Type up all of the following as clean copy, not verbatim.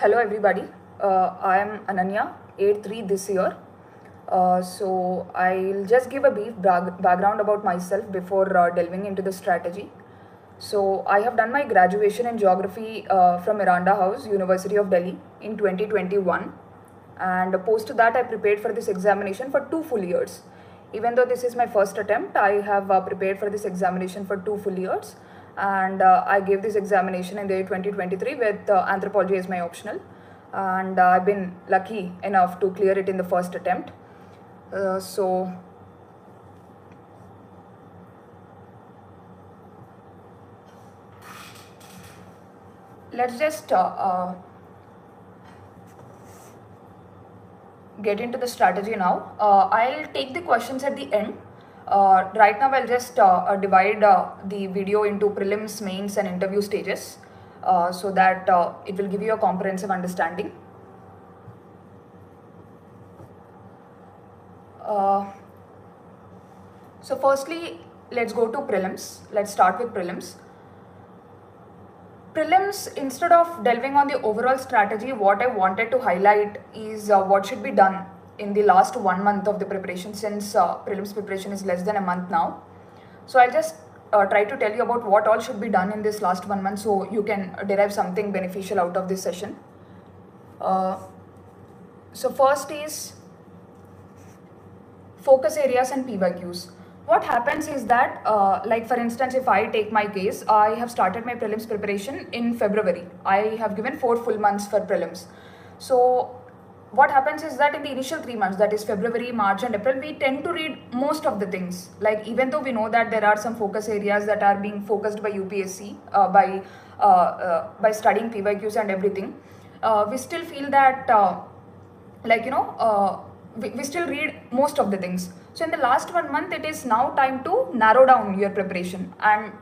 Hello everybody, I am Ananya, 8-3 this year. So I'll just give a brief background about myself before delving into the strategy. So I have done my graduation in geography from Miranda House, University of Delhi in 2021, and post that I prepared for this examination for 2 full years. Even though this is my first attempt, I have prepared for this examination for 2 full years, and I gave this examination in the year 2023 with anthropology as my optional, and I've been lucky enough to clear it in the first attempt. So let's just get into the strategy now. I'll take the questions at the end. Right now I'll just divide the video into prelims, mains and interview stages so that it will give you a comprehensive understanding. So firstly, let's go to prelims. Let's start with prelims. Prelims, instead of delving on the overall strategy, what I wanted to highlight is what should be done in the last 1 month of the preparation, since prelims preparation is less than a month now. So I'll just try to tell you about what all should be done in this last 1 month so you can derive something beneficial out of this session. So first is focus areas and PYQs. What happens is that, like for instance, if I take my case, I have started my prelims preparation in February. I have given 4 full months for prelims. So what happens is that in the initial 3 months, that is February, March and April, we tend to read most of the things. Like even though we know that there are some focus areas that are being focused by UPSC by studying PYQs and everything, we still feel that we still read most of the things. So in the last 1 month, it is now time to narrow down your preparation and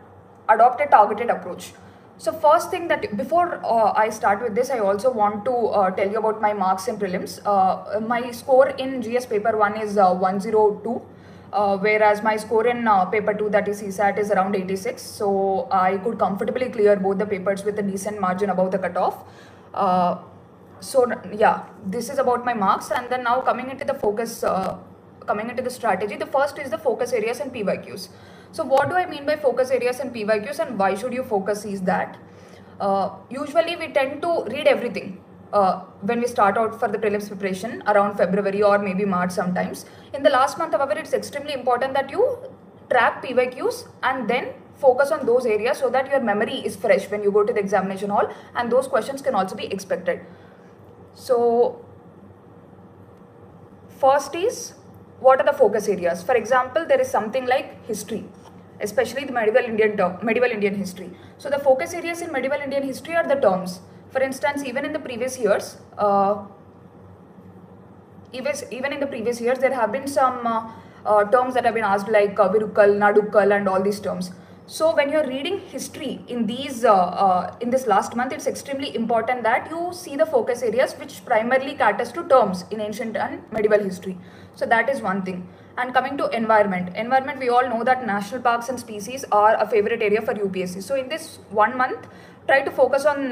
adopt a targeted approach. So first thing, that before I start with this, I also want to tell you about my marks in prelims. My score in GS paper 1 is 102, whereas my score in paper 2, that is CSAT, is around 86. So I could comfortably clear both the papers with a decent margin above the cutoff. So yeah, this is about my marks. And then now coming into the focus, coming into the strategy, the first is the focus areas and PYQs. So what do I mean by focus areas and PYQs, and why should you focus is that usually we tend to read everything when we start out for the prelims preparation around February or maybe March sometimes. In the last month, however, it's extremely important that you track PYQs and then focus on those areas so that your memory is fresh when you go to the examination hall, and those questions can also be expected. So first is, what are the focus areas? For example, there is something like history, especially the medieval Indian history. So the focus areas in medieval Indian history are the terms. For instance, even in the previous years, there have been some terms that have been asked, like Virukkal, Nadukkal and all these terms. So when you're reading history in these in this last month, it's extremely important that you see the focus areas which primarily caters to terms in ancient and medieval history. So that is one thing. And coming to environment, we all know that national parks and species are a favorite area for UPSC. So in this 1 month, try to focus on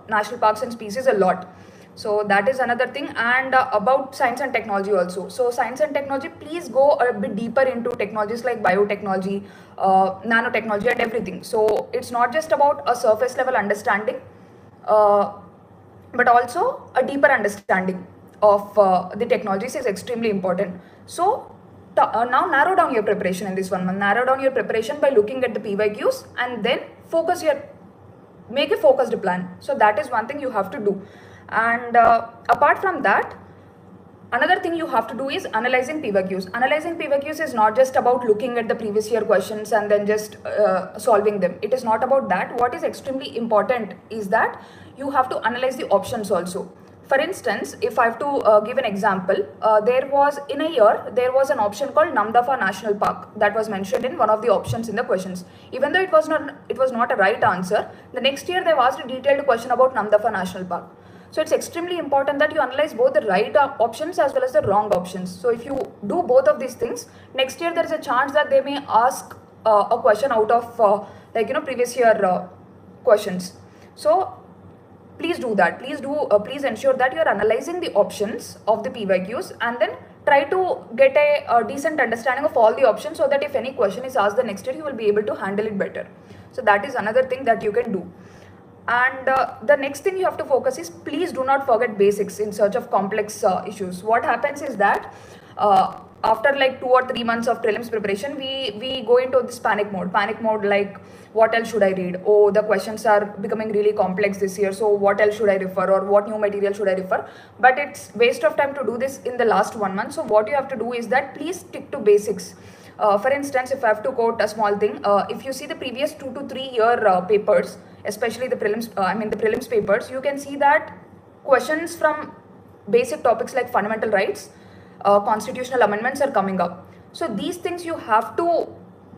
national parks and species a lot. So that is another thing. And about science and technology also. So science and technology, please go a bit deeper into technologies like biotechnology, nanotechnology and everything. So it's not just about a surface level understanding, but also a deeper understanding of the technologies is extremely important. So now narrow down your preparation in this 1 month. Narrow down your preparation by looking at the PYQs and then make a focused plan. So that is one thing you have to do. And apart from that, another thing you have to do is analyzing PYQs. Analyzing PYQs is not just about looking at the previous year questions and then just solving them. It is not about that. What is extremely important is that you have to analyze the options also. For instance, if I have to give an example, there was an option called Namdapha National Park that was mentioned in one of the options in the questions. Even though it was not a right answer, the next year they've asked a detailed question about Namdapha National Park. So it's extremely important that you analyze both the right options as well as the wrong options. So if you do both of these things, next year there is a chance that they may ask a question out of previous year questions. So please do that. Please ensure that you are analyzing the options of the PYQs and then try to get a decent understanding of all the options, so that if any question is asked the next year, you will be able to handle it better. So that is another thing that you can do. And the next thing you have to focus is, please do not forget basics in search of complex issues. What happens is that after like 2 or 3 months of prelims preparation, we go into this panic mode, like what else should I read? Oh, the questions are becoming really complex this year, so what else should I refer, or what new material should I refer? But it's waste of time to do this in the last 1 month. So what you have to do is that please stick to basics. For instance, if I have to quote a small thing, if you see the previous 2 to 3 year papers, especially the prelims papers, you can see that questions from basic topics like fundamental rights, constitutional amendments are coming up. So these things you have to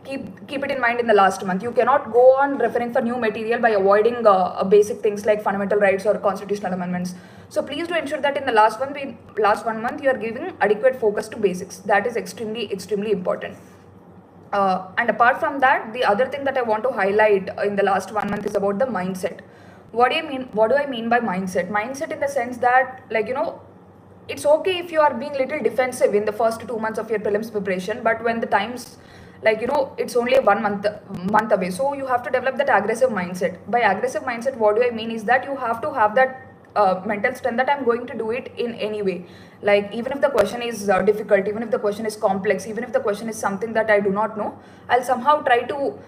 keep it in mind in the last month. You cannot go on referring for new material by avoiding basic things like fundamental rights or constitutional amendments. So please do ensure that in the last 1 month you are giving adequate focus to basics. That is extremely important. And apart from that, the other thing that I want to highlight in the last 1 month is about the mindset. What do I mean by mindset? Mindset in the sense that, like, you know, it's okay if you are being little defensive in the first 2 months of your prelims preparation, but when the times, like, you know, it's only 1 month away, so you have to develop that aggressive mindset. By aggressive mindset, what do I mean is that you have to have that mental strength that I'm going to do it in any way. Like, even if the question is difficult, even if the question is complex, even if the question is something that I do not know, I'll somehow try to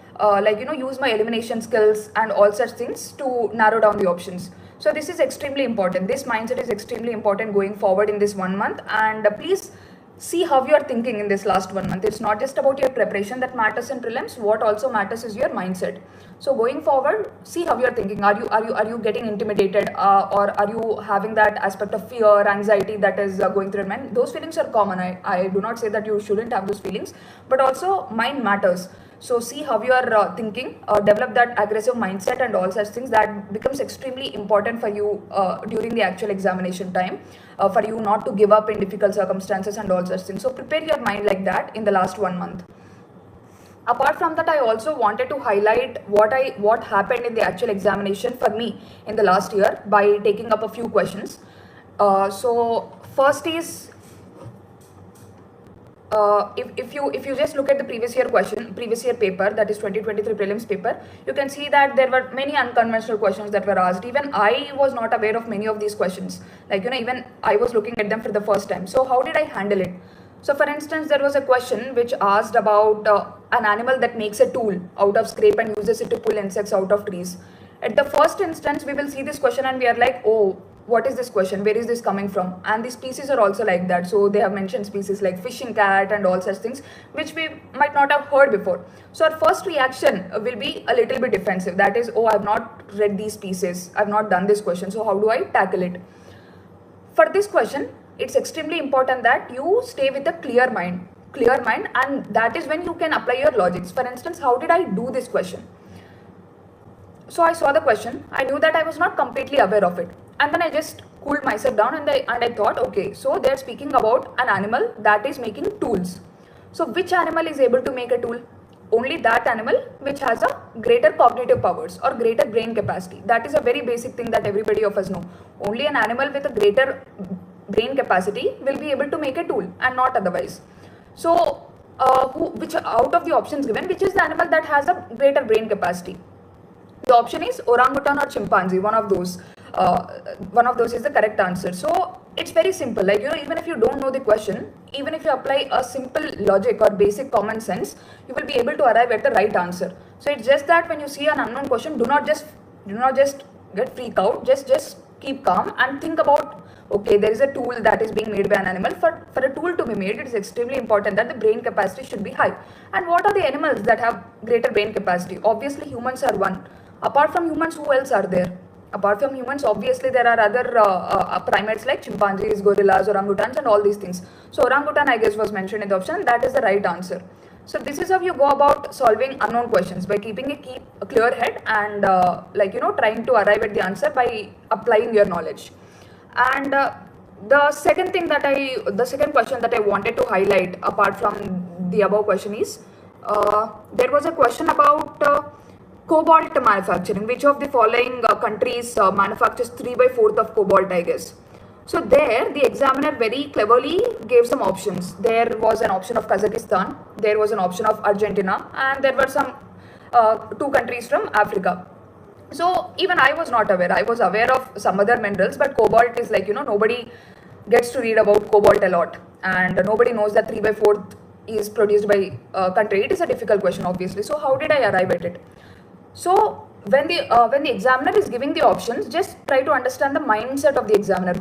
like, you know, use my elimination skills and all such things to narrow down the options. So this is extremely important. This mindset is extremely important going forward in this 1 month. And please see how you are thinking in this last 1 month. It's not just about your preparation that matters in prelims. What also matters is your mindset. So going forward, see how you are thinking. Are you getting intimidated, or are you having that aspect of fear, anxiety that is going through your mind? Those feelings are common. I do not say that you shouldn't have those feelings, but also mind matters. So see how you are thinking, develop that aggressive mindset and all such things. That becomes extremely important for you during the actual examination time, for you not to give up in difficult circumstances and all such things. So prepare your mind like that in the last 1 month. Apart from that, I also wanted to highlight what happened in the actual examination for me in the last year by taking up a few questions. So first is, if you just look at the previous year paper, that is 2023 prelims paper, you can see that there were many unconventional questions that were asked. Even I was not aware of many of these questions. Like, you know, even I was looking at them for the first time. So how did I handle it? So for instance, there was a question which asked about an animal that makes a tool out of scrape and uses it to pull insects out of trees. At the first instance, we will see this question and we are like, oh, what is this question? Where is this coming from? And the species are also like that. So they have mentioned species like fishing cat and all such things, which we might not have heard before. So our first reaction will be a little bit defensive. That is, oh, I've not read these species. I've not done this question. So how do I tackle it? For this question, it's extremely important that you stay with a clear mind, and that is when you can apply your logics. For instance, how did I do this question? So I saw the question, I knew that I was not completely aware of it, and then I just cooled myself down and I thought, okay, so they're speaking about an animal that is making tools. So which animal is able to make a tool? Only that animal which has a greater cognitive powers or greater brain capacity. That is a very basic thing that everybody of us know. Only an animal with a greater brain capacity will be able to make a tool, and not otherwise. So which out of the options given, which is the animal that has a greater brain capacity? The option is orangutan or chimpanzee. One of those is the correct answer. So it's very simple. Like, you know, even if you don't know the question, even if you apply a simple logic or basic common sense, you will be able to arrive at the right answer. So it's just that when you see an unknown question, do not just get freaked out. Just keep calm and think about, okay, there is a tool that is being made by an animal. For a tool to be made, it is extremely important that the brain capacity should be high. And what are the animals that have greater brain capacity? Obviously, humans are one. Apart from humans, who else are there? Apart from humans, obviously there are other primates like chimpanzees, gorillas, orangutans and all these things. So orangutan, I guess, was mentioned in the option. That is the right answer. So this is how you go about solving unknown questions, by keeping a clear head and like, you know, trying to arrive at the answer by applying your knowledge. And the second question that I wanted to highlight apart from the above question is, there was a question about Cobalt manufacturing. Which of the following countries manufactures 3/4 of cobalt, I guess? So there, the examiner very cleverly gave some options. There was an option of Kazakhstan, there was an option of Argentina, and there were some two countries from Africa. So even I was not aware. I was aware of some other minerals, but cobalt is like, nobody gets to read about cobalt a lot, and nobody knows that 3/4 is produced by country. It is a difficult question, obviously. So how did I arrive at it? So when the examiner is giving the options, just try to understand the mindset of the examiner.